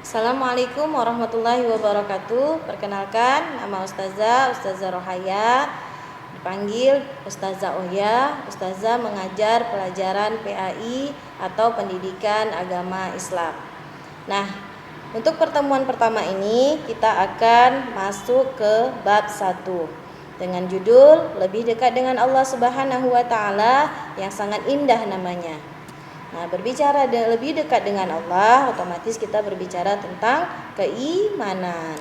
Assalamualaikum warahmatullahi wabarakatuh. Perkenalkan, nama Ustazah Rohaya, dipanggil Ustazah Oya. Ustazah mengajar pelajaran PAI atau Pendidikan Agama Islam. Nah, untuk pertemuan pertama ini kita akan masuk ke bab 1 dengan judul Lebih Dekat dengan Allah Subhanahu wa taala, yang sangat indah namanya. Nah, berbicara lebih dekat dengan Allah, otomatis kita berbicara tentang keimanan.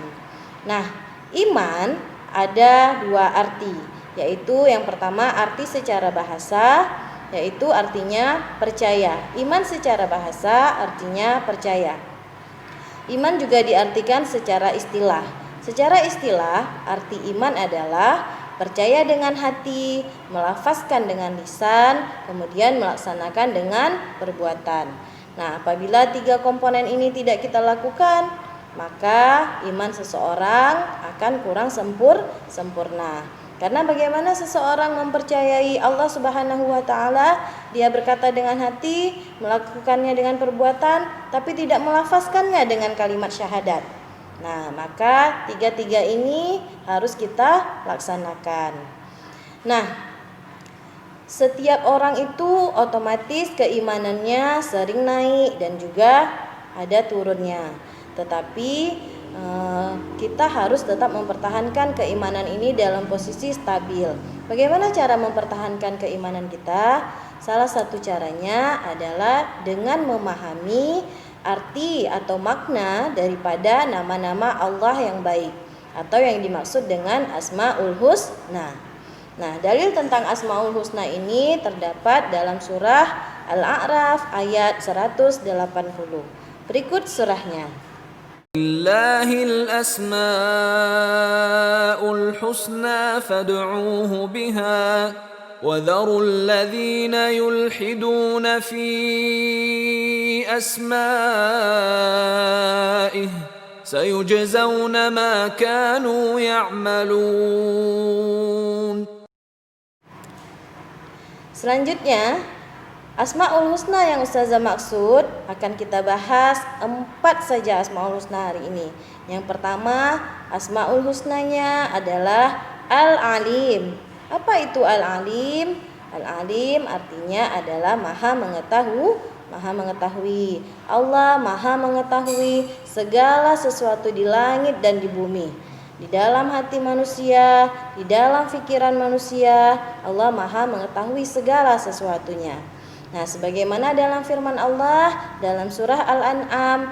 Nah, iman ada dua arti, yaitu yang pertama arti secara bahasa, yaitu artinya percaya. Iman secara bahasa artinya percaya. Iman juga diartikan secara istilah. Secara istilah, arti iman adalah percaya dengan hati, melafazkan dengan lisan, kemudian melaksanakan dengan perbuatan. Nah, apabila 3 komponen ini tidak kita lakukan, maka iman seseorang akan kurang sempurna. Karena bagaimana seseorang mempercayai Allah Subhanahu wa taala, dia berkata dengan hati, melakukannya dengan perbuatan, tapi tidak melafazkannya dengan kalimat syahadat. Nah, maka tiga ini harus kita laksanakan. Nah, setiap orang itu otomatis keimanannya sering naik dan juga ada turunnya. Tetapi kita harus tetap mempertahankan keimanan ini dalam posisi stabil. Bagaimana cara mempertahankan keimanan kita? Salah satu caranya adalah dengan memahami arti atau makna daripada nama-nama Allah yang baik atau yang dimaksud dengan Asmaul Husna. Nah, dalil tentang Asmaul Husna ini terdapat dalam surah Al-A'raf ayat 180. Berikut surahnya. Lillahil asma'ul husna fad'uuhu biha وَذَرُوا الَّذِينَ يُلْحِدُونَ فِي أَسْمَائِهِ سَيُجْزَوْنَ مَا كَانُوا يَعْمَلُونَ. Selanjutnya, Asmaul Husna yang Ustazah maksud akan kita bahas 4 saja Asmaul Husna hari ini. Yang pertama, Asmaul Husnanya adalah Al-Alim. Apa itu Al-Alim? Al-Alim artinya adalah maha mengetahui. Allah maha mengetahui segala sesuatu di langit dan di bumi. Di dalam hati manusia, di dalam pikiran manusia, Allah maha mengetahui segala sesuatunya. Nah, sebagaimana dalam firman Allah dalam surah Al-An'am,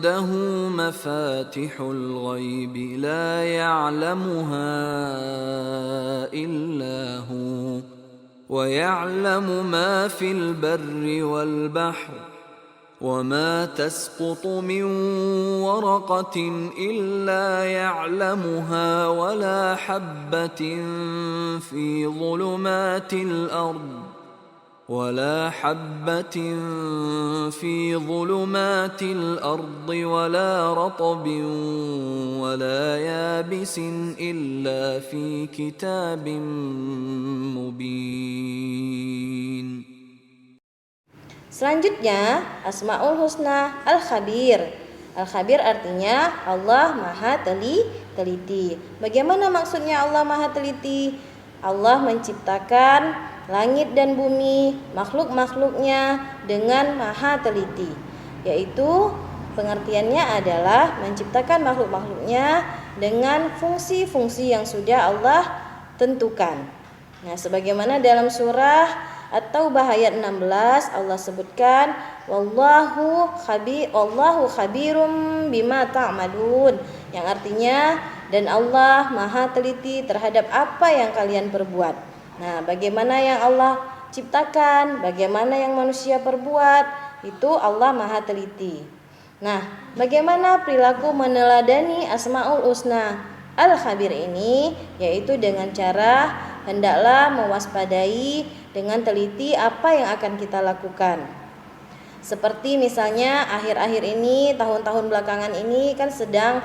عنده مفاتح الغيب لا يعلمها إلا هو ويعلم ما في البر والبحر وما تسقط من ورقة إلا يعلمها ولا حبة في ظلمات الأرض ولا حبة في ظلمات الأرض ولا رطب ولا يابس إلا في كتاب مبين. Selanjutnya, Asmaul Husna Al-Khabir. Al-Khabir artinya Allah maha teliti. Bagaimana maksudnya Allah maha teliti? Allah menciptakan langit dan bumi, makhluk-makhluknya dengan maha teliti. Yaitu pengertiannya adalah menciptakan makhluk-makhluknya dengan fungsi-fungsi yang sudah Allah tentukan. Nah, sebagaimana dalam surah At-Taubah ayat 16 Allah sebutkan wallahu khabirum bima ta'malun, yang artinya dan Allah maha teliti terhadap apa yang kalian perbuat. Nah, bagaimana yang Allah ciptakan, bagaimana yang manusia perbuat, itu Allah maha teliti. Nah, bagaimana perilaku meneladani Asmaul Husna Al-Khabir ini? Yaitu dengan cara hendaklah mewaspadai dengan teliti apa yang akan kita lakukan. Seperti misalnya akhir-akhir ini, tahun-tahun belakangan ini kan sedang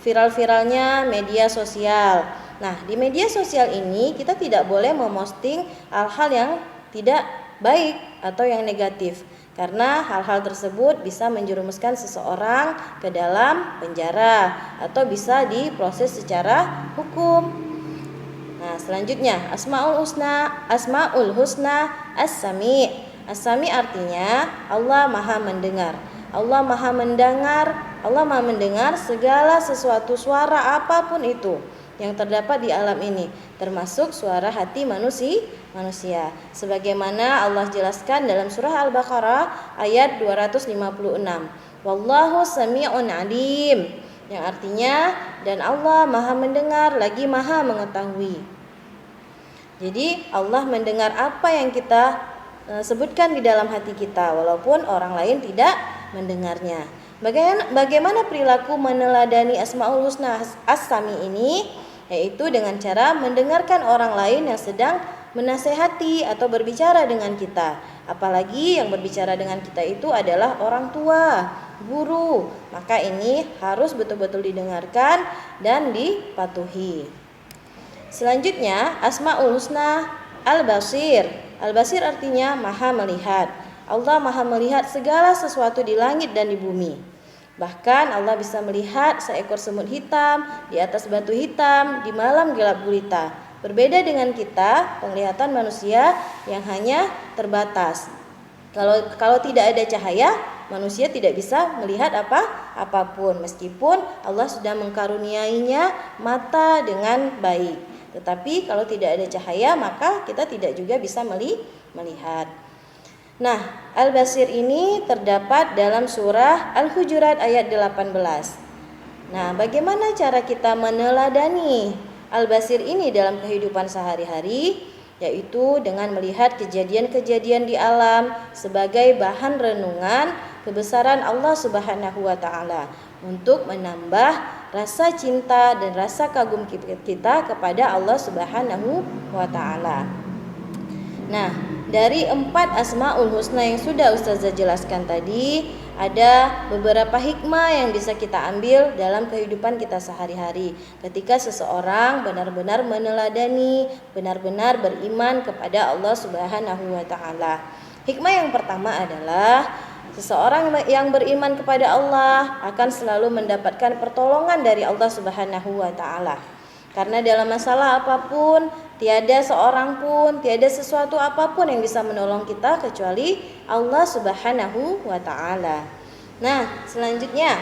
viral-viralnya media sosial. Nah, di media sosial ini kita tidak boleh memposting hal-hal yang tidak baik atau yang negatif. Karena hal-hal tersebut bisa menjerumuskan seseorang ke dalam penjara atau bisa diproses secara hukum. Nah, selanjutnya Asmaul Husna As-Sami'. As-Sami' artinya Allah Maha mendengar. Allah Maha mendengar segala sesuatu, suara apapun itu yang terdapat di alam ini, termasuk suara hati manusia. Sebagaimana Allah jelaskan dalam surah Al-Baqarah ayat 256. Wallahu sami'un alim, yang artinya dan Allah Maha mendengar lagi Maha mengetahui. Jadi Allah mendengar apa yang kita sebutkan di dalam hati kita walaupun orang lain tidak mendengarnya. Bagaimana perilaku meneladani Asmaul Husna As-Sami ini? Yaitu dengan cara mendengarkan orang lain yang sedang menasehati atau berbicara dengan kita. Apalagi yang berbicara dengan kita itu adalah orang tua, guru. Maka ini harus betul-betul didengarkan dan dipatuhi. Selanjutnya Asmaul Husna Al-Basir. Al-Basir artinya Maha melihat. Allah Maha melihat segala sesuatu di langit dan di bumi. Bahkan Allah bisa melihat seekor semut hitam di atas batu hitam di malam gelap gulita. Berbeda dengan kita, penglihatan manusia yang hanya terbatas. Kalau tidak ada cahaya, manusia tidak bisa melihat apapun meskipun Allah sudah mengkaruniainya mata dengan baik. Tetapi kalau tidak ada cahaya, maka kita tidak juga bisa melihat. Nah, Al-Basir ini terdapat dalam surah Al-Hujurat ayat 18. Nah, bagaimana cara kita meneladani Al-Basir ini dalam kehidupan sehari-hari? Yaitu dengan melihat kejadian-kejadian di alam sebagai bahan renungan kebesaran Allah Subhanahu wa taala untuk menambah rasa cinta dan rasa kagum kita kepada Allah Subhanahu wa taala. Nah, dari 4 Asmaul Husna yang sudah Ustazah jelaskan tadi, ada beberapa hikmah yang bisa kita ambil dalam kehidupan kita sehari-hari ketika seseorang benar-benar meneladani, benar-benar beriman kepada Allah Subhanahu wa taala. Hikmah yang pertama adalah seseorang yang beriman kepada Allah akan selalu mendapatkan pertolongan dari Allah Subhanahu wa taala. Karena dalam masalah apapun, tiada seorang pun, tiada sesuatu apapun yang bisa menolong kita kecuali Allah Subhanahu wa taala. Nah, selanjutnya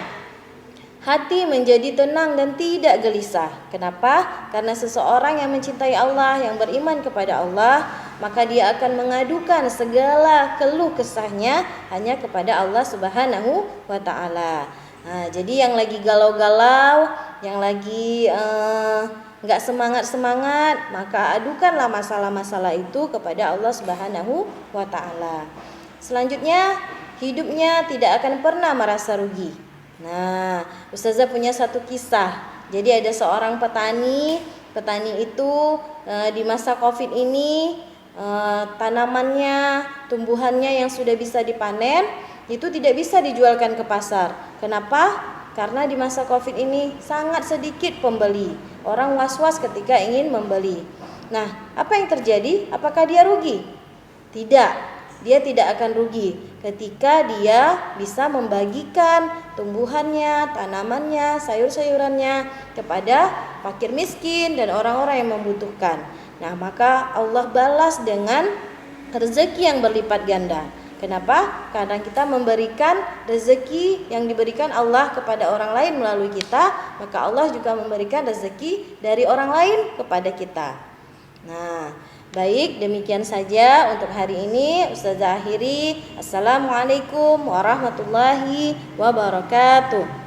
hati menjadi tenang dan tidak gelisah. Kenapa? Karena seseorang yang mencintai Allah, yang beriman kepada Allah, maka dia akan mengadukan segala keluh kesahnya hanya kepada Allah Subhanahu wa taala. Nah, jadi yang lagi galau-galau, yang lagi nggak semangat, maka adukanlah masalah-masalah itu kepada Allah Subhanahu wa taala. Selanjutnya, hidupnya tidak akan pernah merasa rugi. Nah, Ustazah punya satu kisah. Jadi ada seorang petani itu di masa Covid ini tanamannya, tumbuhannya yang sudah bisa dipanen itu tidak bisa dijualkan ke pasar. Kenapa? Karena di masa Covid ini sangat sedikit pembeli. Orang was-was ketika ingin membeli. Nah, apa yang terjadi? Apakah dia rugi? Tidak. Dia tidak akan rugi ketika dia bisa membagikan tumbuhannya, tanamannya, sayur-sayurannya kepada fakir miskin dan orang-orang yang membutuhkan. Nah, maka Allah balas dengan rezeki yang berlipat ganda. Kenapa? Karena kita memberikan rezeki yang diberikan Allah kepada orang lain melalui kita, maka Allah juga memberikan rezeki dari orang lain kepada kita. Nah, baik, demikian saja untuk hari ini. Ustazah akhiri. Assalamualaikum warahmatullahi wabarakatuh.